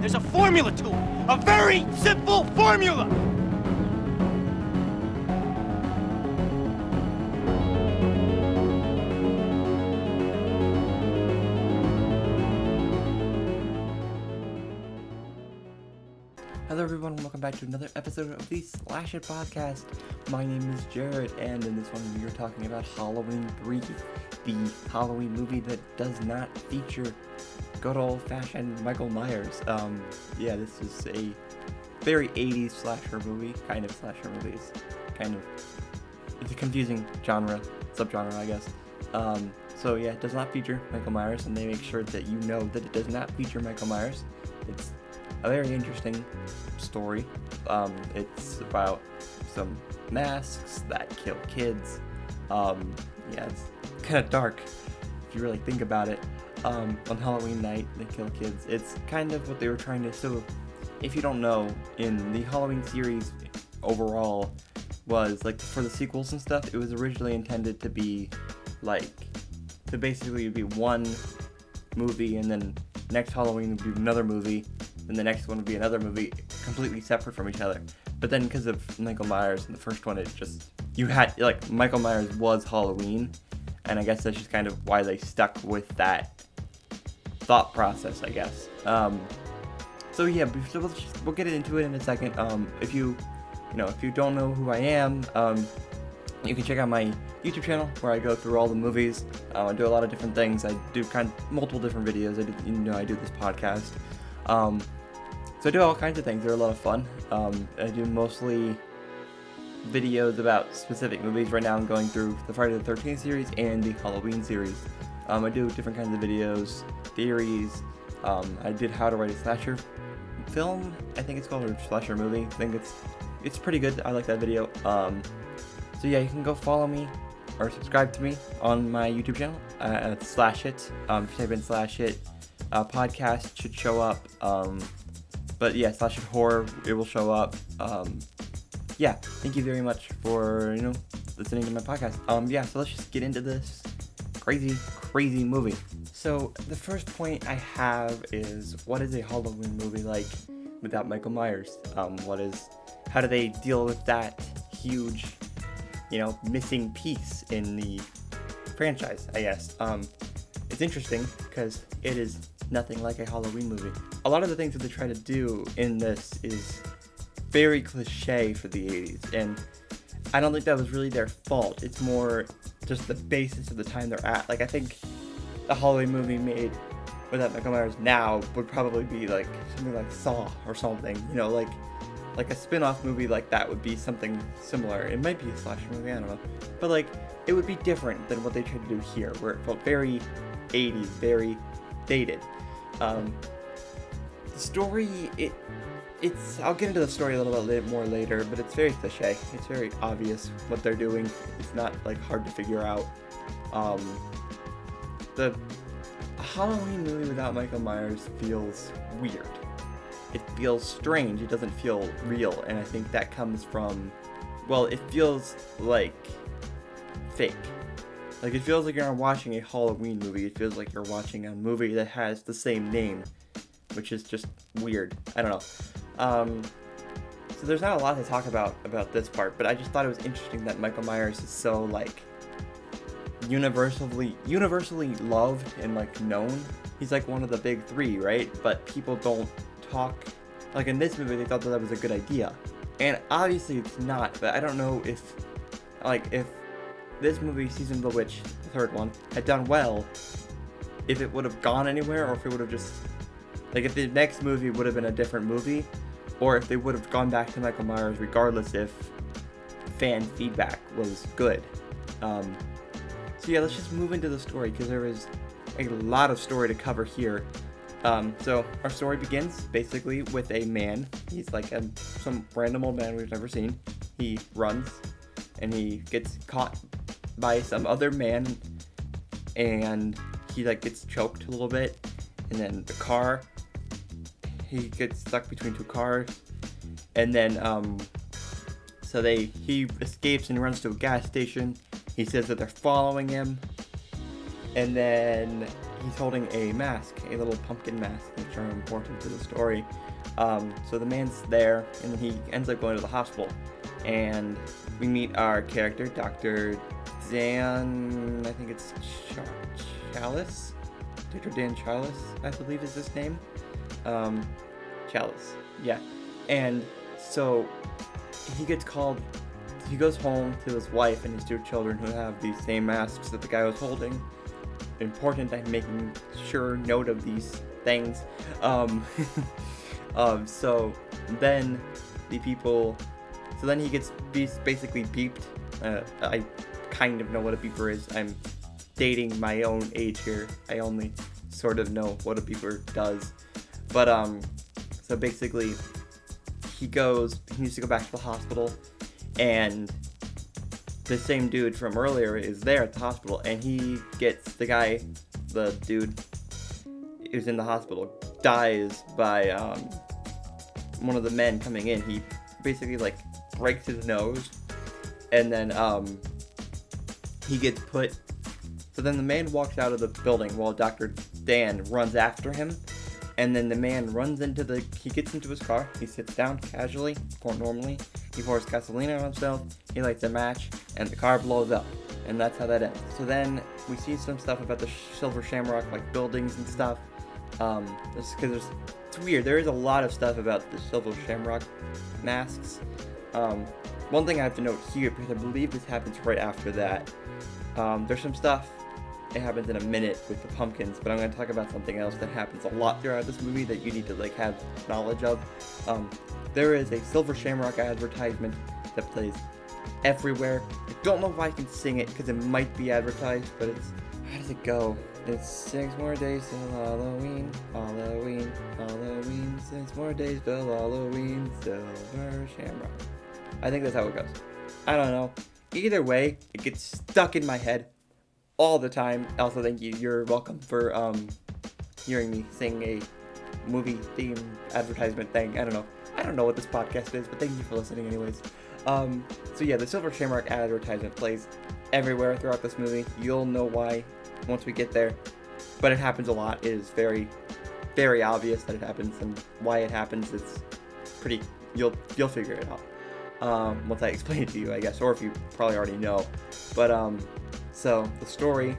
There's a formula to it. A very simple formula. Hello everyone, welcome back to another episode of the Slash It Podcast. My name is Jared, and in this one we are talking about Halloween 3, the Halloween movie that does not feature good old-fashioned Michael Myers. This is a very 80s slasher movie, kind of slasher movies, it's a confusing subgenre, I guess. It does not feature Michael Myers, and they make sure that you know that it does not feature Michael Myers. It's a very interesting story. It's about some masks that kill kids. It's kind of dark if you really think about it. On Halloween night, they kill kids. It's kind of what they were trying to... So, if you don't know, in the Halloween series overall was, like, for the sequels and stuff, it was originally intended to be, to basically be one movie, and then next Halloween would be another movie, and the next one would be another movie completely separate from each other. But then because of Michael Myers in the first one, Michael Myers was Halloween, and I guess that's just kind of why they stuck with that thought process, I guess. We'll get into it in a second. If you don't know who I am, you can check out my YouTube channel where I go through all the movies. I do a lot of different things. I do multiple different videos. I do this podcast. So I do all kinds of things. They're a lot of fun. I do mostly videos about specific movies. Right now I'm going through the Friday the 13th series and the Halloween series. I do different kinds of videos, theories. I did How to Write a Slasher Film, I think it's called, or Slasher Movie. I think it's pretty good. I like that video. You can go follow me or subscribe to me on my YouTube channel at Slash It. If you type in Slash It, podcast should show up. Slash It Horror, it will show up. Thank you very much for, listening to my podcast. So let's just get into this crazy movie. So the first point I have is, what is a Halloween movie like without Michael Myers? How do they deal with that huge, missing piece in the franchise, I guess? It's interesting because it is nothing like a Halloween movie. A lot of the things that they try to do in this is very cliche for the 80s, and I don't think that was really their fault. It's more just the basis of the time they're at. I think a Halloween movie made without Michael Myers now would probably be something like Saw or something, like a spin-off movie like that would be something similar. It might be a slasher movie, I don't know. But it would be different than what they tried to do here, where it felt very 80s, very dated. The story, I'll get into the story a little bit more later, but it's very cliche. It's very obvious what they're doing. It's not hard to figure out. The Halloween movie without Michael Myers feels weird. It feels strange. It doesn't feel real, and I think that comes from, it feels like fake. It feels like you're not watching a Halloween movie. It feels like you're watching a movie that has the same name, which is just weird. I don't know. So there's not a lot to talk about this part, but I just thought it was interesting that Michael Myers is so universally loved and known. He's one of the big three, right? But people don't talk. In this movie, they thought that was a good idea, and obviously it's not. But I don't know if this movie, Season of the Witch, the third one, had done well, if it would have gone anywhere, or if it would have just if the next movie would have been a different movie, or if they would have gone back to Michael Myers regardless if fan feedback was good. Let's just move into the story, because there is a lot of story to cover here. So our story begins basically with a man. He's some random old man we've never seen. He runs, and he gets caught by some other man, and he gets choked a little bit, and then he gets stuck between two cars, and then he escapes and runs to a gas station. He says that they're following him, and then he's holding a mask, a little pumpkin mask, which are important to the story. So the man's there, and he ends up going to the hospital, and we meet our character, Dr. Dan, I think it's Chalice? Dr. Dan Chalice, I believe is his name. Chalice, yeah. And so he gets called, he goes home to his wife and his 2 children who have these same masks that the guy was holding. Important, I'm making sure note of these things. So then he gets basically beeped. I kind of know what a beeper is. I'm dating my own age here. I only sort of know what a beeper does. But, so basically, he needs to go back to the hospital, and the same dude from earlier is there at the hospital, and he gets the dude who's in the hospital, dies by, one of the men coming in. He basically, like, breaks his nose, and then, he gets put. So then the man walks out of the building while Dr. Dan runs after him. And then the man he gets into his car, he sits down casually, normally, he pours gasoline on himself, he lights a match, and the car blows up. And that's how that ends. So then we see some stuff about the Silver Shamrock, like buildings and stuff. Because it's weird, there is a lot of stuff about the Silver Shamrock masks. One thing I have to note here, because I believe this happens right after that, there's some stuff, it happens in a minute with the pumpkins, but I'm going to talk about something else that happens a lot throughout this movie that you need to, like, have knowledge of. There is a Silver Shamrock advertisement that plays everywhere. I don't know if I can sing it, because it might be advertised, but how does it go? It's 6 more days till Halloween, Halloween, Halloween, 6 more days till Halloween, Silver Shamrock. I think that's how it goes. I don't know. Either way, it gets stuck in my head all the time. Also, thank you. You're welcome for hearing me sing a movie theme advertisement thing. I don't know what this podcast is, but thank you for listening anyways. So yeah, the Silver Shamrock advertisement plays everywhere throughout this movie. You'll know why once we get there, but it happens a lot. It is very, very obvious that it happens, and why it happens, it's pretty, you'll figure it out once I explain it to you, I guess, or if you probably already know. But so the story,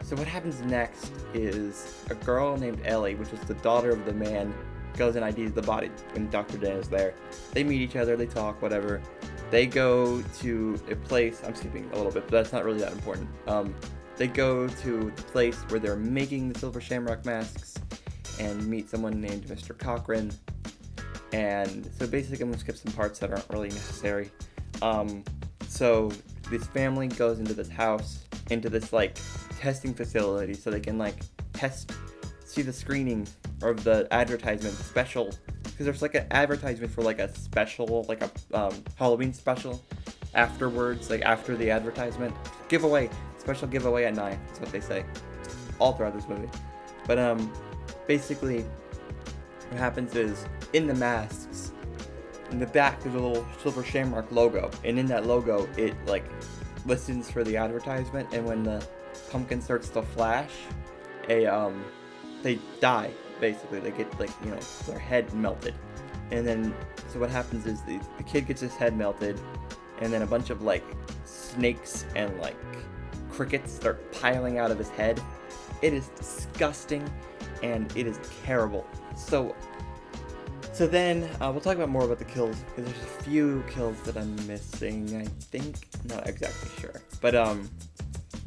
so what happens next is a girl named Ellie, which is the daughter of the man, goes and IDs the body when Dr. Dan is there. They meet each other, they talk, whatever. They go to a place, I'm skipping a little bit, but that's not really that important. They go to the place where they're making the Silver Shamrock masks and meet someone named Mr. Cochran. And so basically I'm going to skip some parts that aren't really necessary. So this family goes into this house, into this, like, testing facility so they can, like, see the screening of the advertisement special, because there's, like, an advertisement for, like, a special, like a Halloween special afterwards, like after the advertisement. Special giveaway at 9, that's what they say all throughout this movie. But basically what happens is, in the masks, in the back there's a little Silver Shamrock logo, and in that logo it, like, listens for the advertisement, and when the pumpkin starts to flash, they die, basically. They get, like, you know, their head melted. And then, so what happens is the kid gets his head melted, and then a bunch of, like, snakes and, like, crickets start piling out of his head. It is disgusting, and it is terrible. So then, we'll talk about more about the kills, because there's a few kills that I'm missing, I think. Not exactly sure. But,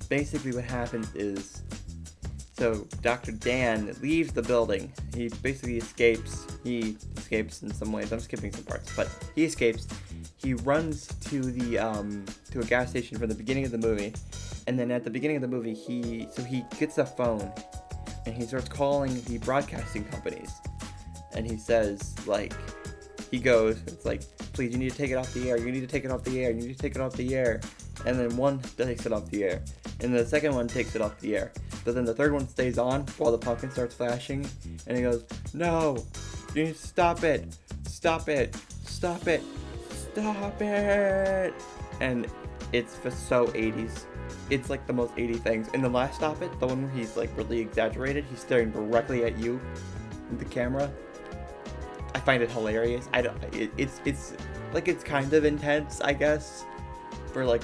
basically what happens is, so Dr. Dan leaves the building. He basically escapes. He escapes in some ways. I'm skipping some parts, but he escapes. He runs to a gas station from the beginning of the movie, and then at the beginning of the movie, he gets a phone, and he starts calling the broadcasting companies, and he says, like, he goes, it's like, please, you need to take it off the air. You need to take it off the air. You need to take it off the air. And then one takes it off the air, and the second one takes it off the air. But then the third one stays on while the pumpkin starts flashing, and he goes, no, you need to stop it, stop it, stop it, stop it. And it's just so 80s. It's like the most 80 things. In the last Stop It, the one where he's like really exaggerated, he's staring directly at you with the camera. I find it hilarious. It's like, it's kind of intense, I guess, for like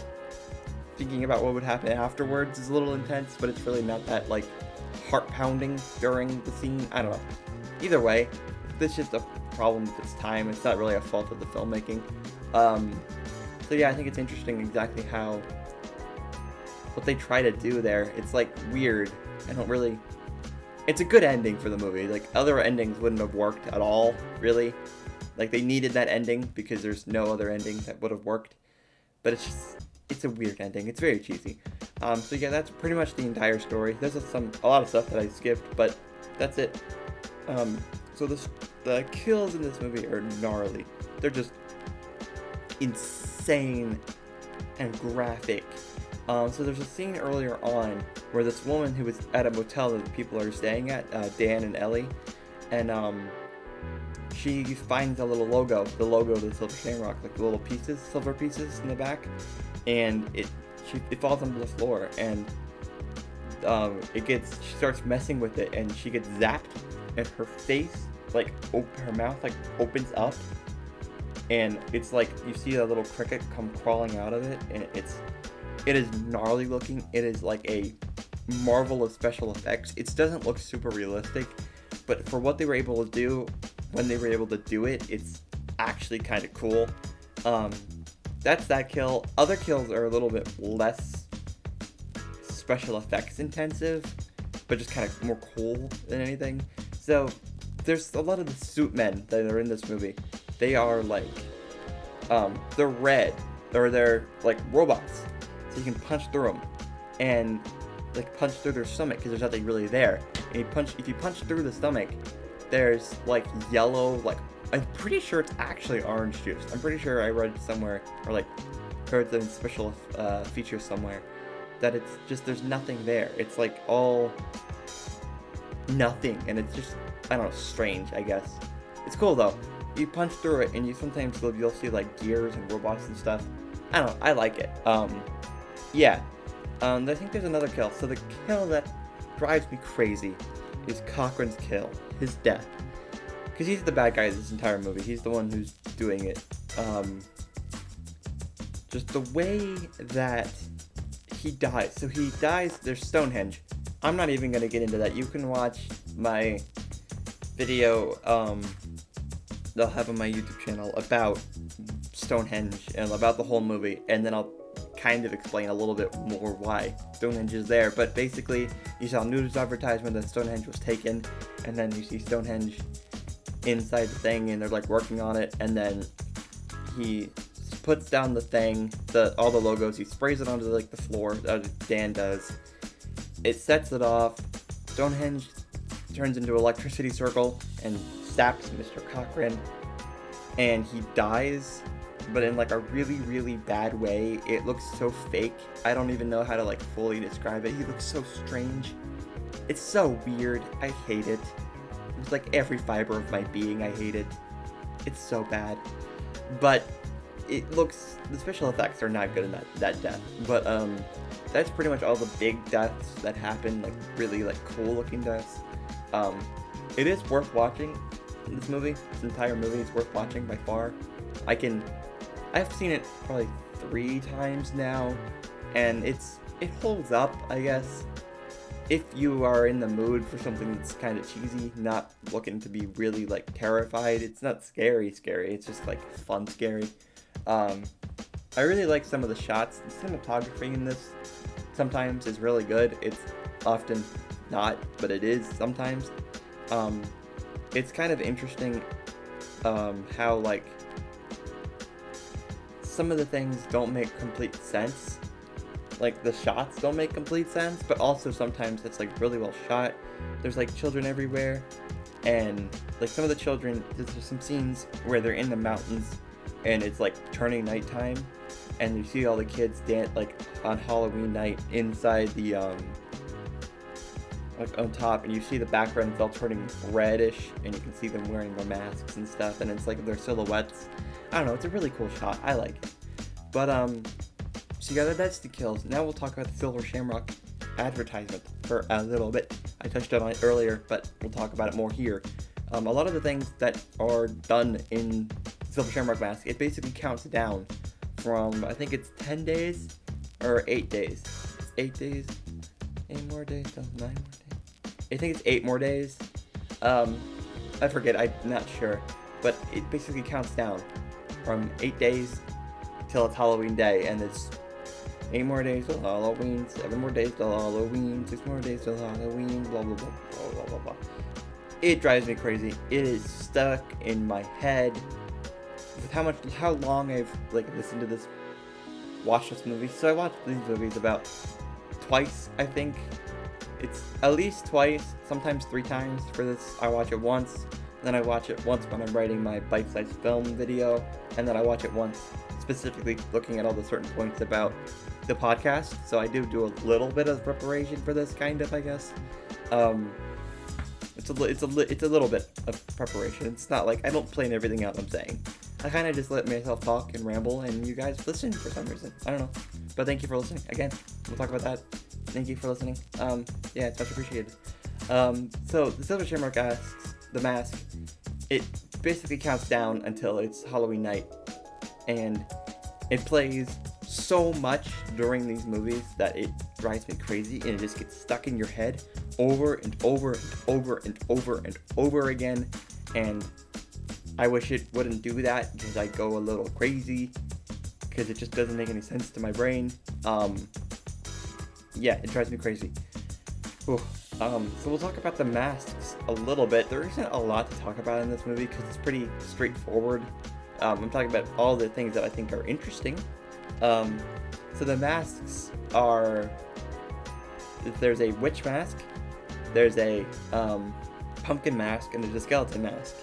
thinking about what would happen afterwards is a little intense, but it's really not that like heart pounding during the scene. I don't know. Either way, this is just a problem with its time. It's not really a fault of the filmmaking. So yeah, I think it's interesting exactly how what they try to do there. It's like weird. It's a good ending for the movie. Like, other endings wouldn't have worked at all, really. Like, they needed that ending because there's no other ending that would have worked. But it's a weird ending. It's very cheesy. So yeah, that's pretty much the entire story. There's a lot of stuff that I skipped, but that's it. So the kills in this movie are gnarly. They're just insane and graphic. So there's a scene earlier on where this woman who was at a motel that the people are staying at, Dan and Ellie, and she finds a little logo, the logo of the Silver Shamrock, like the little pieces, silver pieces in the back, and it falls onto the floor, and she starts messing with it, and she gets zapped, and her face, like, her mouth, like, opens up, and it's like, you see a little cricket come crawling out of it, and it is gnarly looking. It is like a marvel of special effects. It doesn't look super realistic, but for what they were able to do, when they were able to do it, it's actually kind of cool. That's that kill. Other kills are a little bit less special effects intensive, but just kind of more cool than anything. So there's a lot of the suit men that are in this movie. They are like, they're red, or they're like robots. So you can punch through them, and like punch through their stomach because there's nothing really there. And if you punch through the stomach, there's like yellow, like, I'm pretty sure it's actually orange juice. I'm pretty sure I read somewhere, or like heard the special features somewhere, that it's just, there's nothing there. It's like all nothing, and it's just, I don't know, strange, I guess. It's cool though. You punch through it, and you'll see like gears and robots and stuff. I don't know, I like it. Yeah. I think there's another kill. So the kill that drives me crazy is Cochran's kill, his death. Because he's the bad guy of this entire movie. He's the one who's doing it. Just the way that he dies. So he dies, there's Stonehenge. I'm not even going to get into that. You can watch my video, they'll have on my YouTube channel about Stonehenge and about the whole movie. And then I'll kind of explain a little bit more why Stonehenge is there. But basically, you saw a news advertisement that Stonehenge was taken, and then you see Stonehenge inside the thing, and they're like working on it, and then he puts down the thing, all the logos, he sprays it onto like the floor, Dan does. It sets it off. Stonehenge turns into an electricity circle and saps Mr. Cochran, and he dies, but in like a really, really bad way. It looks so fake. I don't even know how to like fully describe it. He looks so strange. It's so weird. I hate it. It's like every fiber of my being, I hate it. It's so bad. But the special effects are not good in that death. But that's pretty much all the big deaths that happen, like really like cool looking deaths. It is worth watching. This entire movie is worth watching by far. I've seen it probably 3 times now, and it holds up, I guess. If you are in the mood for something that's kind of cheesy, not looking to be really like terrified, it's not scary, it's just like fun scary. I really like some of the shots. The cinematography in this sometimes is really good. It's often not, but it is sometimes. It's kind of interesting how like some of the things don't make complete sense. Like the shots don't make complete sense, but also sometimes it's like really well shot. There's like children everywhere, and like some of the children, there's some scenes where they're in the mountains and it's like turning nighttime, and you see all the kids dance like on Halloween night inside the like on top, and you see the background, it's all turning reddish, and you can see them wearing their masks and stuff, and it's like their silhouettes. I don't know, it's a really cool shot. I like it. But So yeah, that's the kills. Now we'll talk about the Silver Shamrock advertisement for a little bit. I touched on it earlier, but we'll talk about it more here. A lot of the things that are done in Silver Shamrock Mask, it basically counts down from, I think it's 10 days or 8 days. It's 8 days, 8 more days, no, 9 more days. I think it's 8 more days. I forget, I'm not sure. But it basically counts down from 8 days till it's Halloween day, and it's 8 more days till Halloween, 7 more days till Halloween, 6 more days till Halloween, blah blah blah blah blah blah blah. It drives me crazy. It is stuck in my head with how long I've listened to this, watched this movie. So I watched these movies about twice, I think. It's at least twice, sometimes 3 times for this. I watch it once, then I watch it once when I'm writing my bite-sized film video, and then I watch it once specifically looking at all the certain points about the podcast. So I do a little bit of preparation for this, kind of, I guess. It's a little bit of preparation. It's not like I don't plan everything out I'm saying. I kind of just let myself talk and ramble, and you guys listen for some reason. I don't know. But thank you for listening. Again, we'll talk about that. Thank you for listening. Yeah, it's much appreciated. So the Silver Shamrock asks, the mask, it basically counts down until it's Halloween night, and it plays so much during these movies that it drives me crazy, and it just gets stuck in your head over and over and over and over and over again. And I wish it wouldn't do that, because I go a little crazy, because it just doesn't make any sense to my brain. Yeah, it drives me crazy. Ooh. So we'll talk about the masks a little bit. There isn't a lot to talk about in this movie because it's pretty straightforward. I'm talking about all the things that I think are interesting. So the masks are, there's a witch mask, there's a pumpkin mask, and there's a skeleton mask.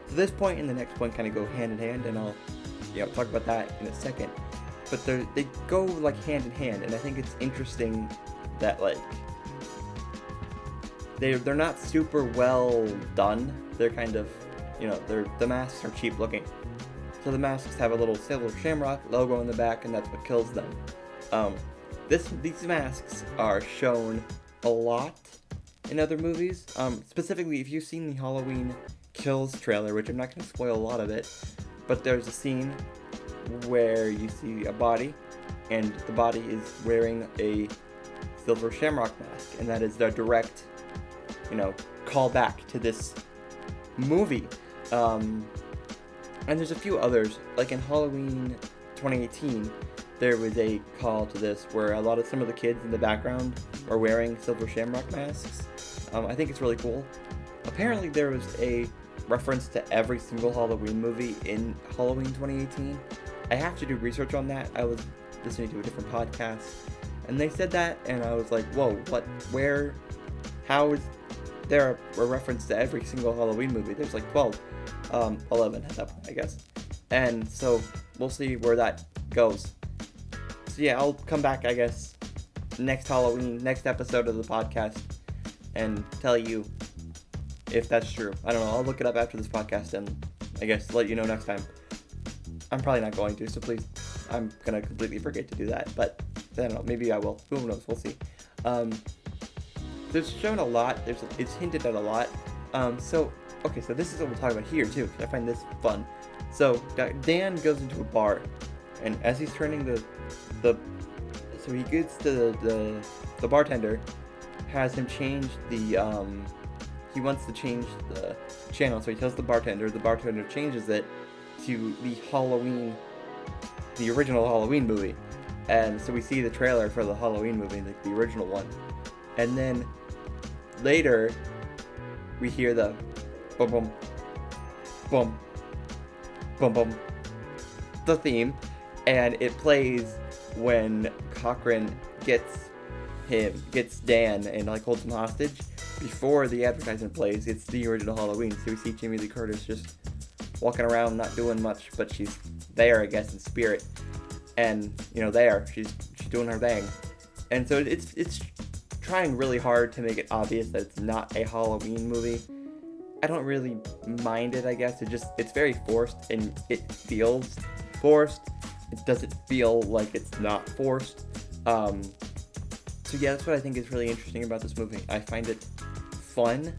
So this point and the next point kind of go hand in hand, and I'll talk about that in a second. But they go hand in hand, and I think it's interesting that they're not super well done. They're kind of, the masks are cheap looking. So the masks have a little Silver Shamrock logo in the back, and that's what kills them. These masks are shown a lot in other movies. Specifically, if you've seen the Halloween Kills trailer, which I'm not going to spoil a lot of it, but there's a scene where you see a body, and the body is wearing a Silver Shamrock mask, and that is the direct call back to this movie. And there's a few others, like in Halloween 2018, there was a call to this where some of the kids in the background are wearing Silver Shamrock masks. I think it's really cool. Apparently there was a reference to every single Halloween movie in Halloween 2018. I have to do research on that. I was listening to a different podcast, and they said that, and I was like, whoa, what, where, how is there a reference to every single Halloween movie? There's 12, 11 at that point, I guess. And so we'll see where that goes. So yeah, I'll come back, I guess, next Halloween, next episode of the podcast, and tell you if that's true. I don't know, I'll look it up after this podcast and I guess let you know next time. I'm probably not going to, so please, I'm gonna completely forget to do that, but I don't know, maybe I will. Who knows, we'll see. There's shown a lot, it's hinted at a lot. So this is what we'll talk about here too, because I find this fun. So Dan goes into a bar, and as he's turning so he gets to the bartender, has him change he wants to change the channel, so he tells the bartender changes it to the original Halloween movie. And so we see the trailer for the Halloween movie, the original one. And then later, we hear the boom, boom, boom, boom, boom, the theme, and it plays when Cochran gets Dan and holds him hostage. Before the advertisement plays, it's the original Halloween. So we see Jamie Lee Curtis just walking around, not doing much, but she's there, I guess, in spirit. And she's doing her thing. And so it's trying really hard to make it obvious that it's not a Halloween movie. I don't really mind it, I guess. It's very forced, and it feels forced. it doesn't feel like it's not forced. So yeah, that's what I think is really interesting about this movie. I find it fun.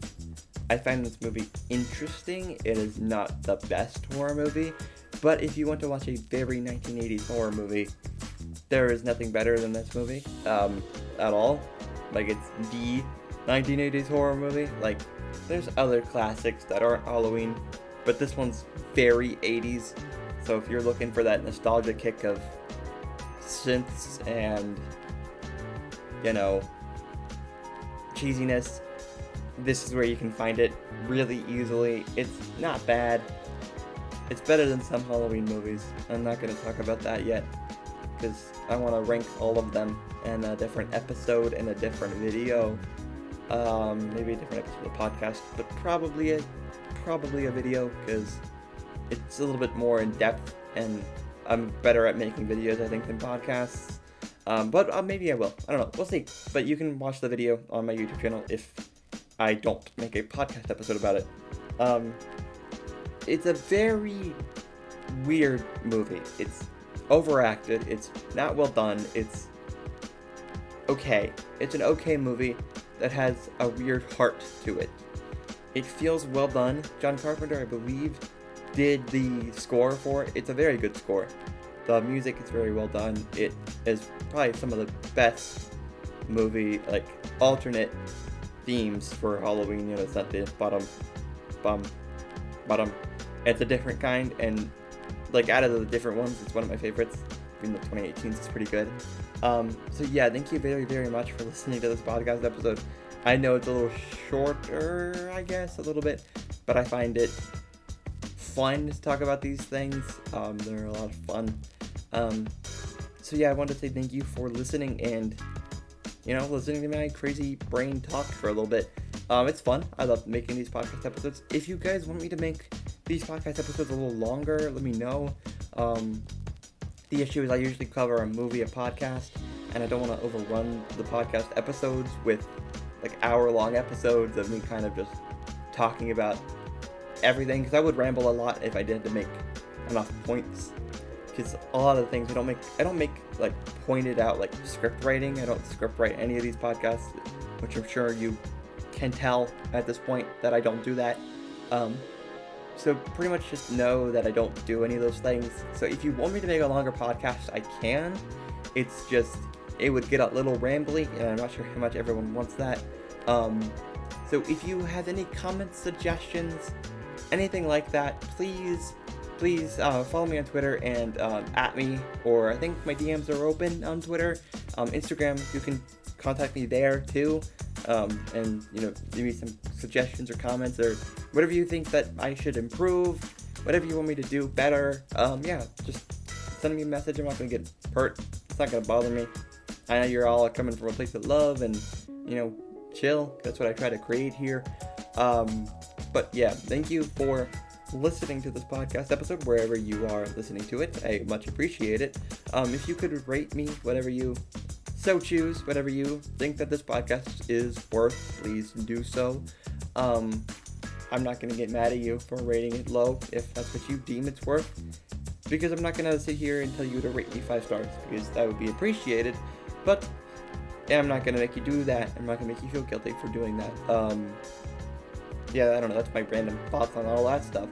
I find this movie interesting. It is not the best horror movie, but if you want to watch a very 1980s horror movie, there is nothing better than this movie, at all. Like, it's the 1980s horror movie. Like, there's other classics that aren't Halloween, but this one's very 80s. So if you're looking for that nostalgia kick of synths and, you know, cheesiness, this is where you can find it really easily. It's not bad. It's better than some Halloween movies. I'm not going to talk about that yet, because I want to rank all of them in a different episode, in a different video. Maybe a different episode of the podcast, but probably a video, because it's a little bit more in depth, and I'm better at making videos, I think, than podcasts. But maybe I will. I don't know. We'll see. But you can watch the video on my YouTube channel if I don't make a podcast episode about it. It's a very weird movie. It's overacted. It's not well done. It's okay. It's an okay movie that has a weird heart to it. It feels well done. John Carpenter, I believe, did the score for it. It's a very good score. The music is very well done. It is probably some of the best movie, like, alternate themes for Halloween. You know, it's not the bottom. It's a different kind, and, like, out of the different ones, it's one of my favorites. Even the 2018s is pretty good. So yeah, thank you very, very much for listening to this podcast episode. I know it's a little shorter, I guess, a little bit, but I find it fun to talk about these things. They're a lot of fun. So yeah, I wanted to say thank you for listening and, you know, listening to my crazy brain talk for a little bit. It's fun. I love making these podcast episodes. If you guys want me to make these podcast episodes a little longer, let me know. The issue is I usually cover a movie, a podcast, and I don't want to overrun the podcast episodes with, like, hour-long episodes of me kind of just talking about everything, because I would ramble a lot if I did to make enough points. Because a lot of the things I don't make like pointed out, like, script writing. I don't script write any of these podcasts, which I'm sure you can tell at this point that I don't do that. So pretty much just know that I don't do any of those things. So if you want me to make a longer podcast, I can. It's just, it would get a little rambly, and I'm not sure how much everyone wants that. So if you have any comments, suggestions, anything like that, please follow me on Twitter and at me, or I think my DMs are open on Twitter. Instagram, you can contact me there too, and, you know, give me some suggestions or comments or whatever you think that I should improve, whatever you want me to do better. Yeah, just send me a message. I'm not gonna get hurt. It's not gonna bother me. I know you're all coming from a place of love and, you know, chill. That's what I try to create here. But yeah, thank you for listening to this podcast episode wherever you are listening to it. I much appreciate it. If you could rate me, whatever you so choose, whatever you think that this podcast is worth, please do so. I'm not going to get mad at you for rating it low if that's what you deem it's worth, because I'm not going to sit here and tell you to rate me 5 stars, because that would be appreciated, but I'm not going to make you do that. I'm not going to make you feel guilty for doing that. Yeah, I don't know, that's my random thoughts on all that stuff.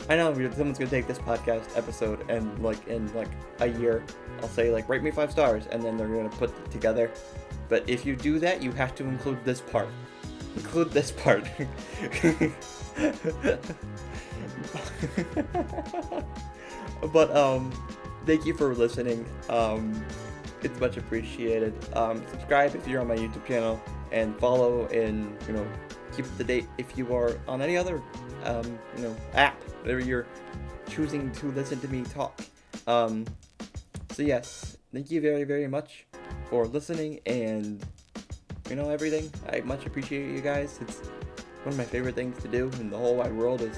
I know someone's gonna take this podcast episode and, like, in, like, a year, I'll say, like, rate me 5 stars, and then they're gonna put it together. But if you do that, you have to include this part. Include this part. But, thank you for listening. It's much appreciated. Subscribe if you're on my YouTube channel, and follow and, you know, keep up to date if you are on any other, you know, app, whatever you're choosing to listen to me talk. So yes, thank you very, very much for listening and, you know, everything. I much appreciate you guys. It's one of my favorite things to do in the whole wide world is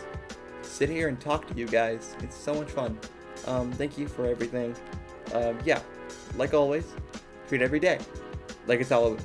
sit here and talk to you guys. It's so much fun. Thank you for everything. Yeah, like always, treat every day like it's Halloween.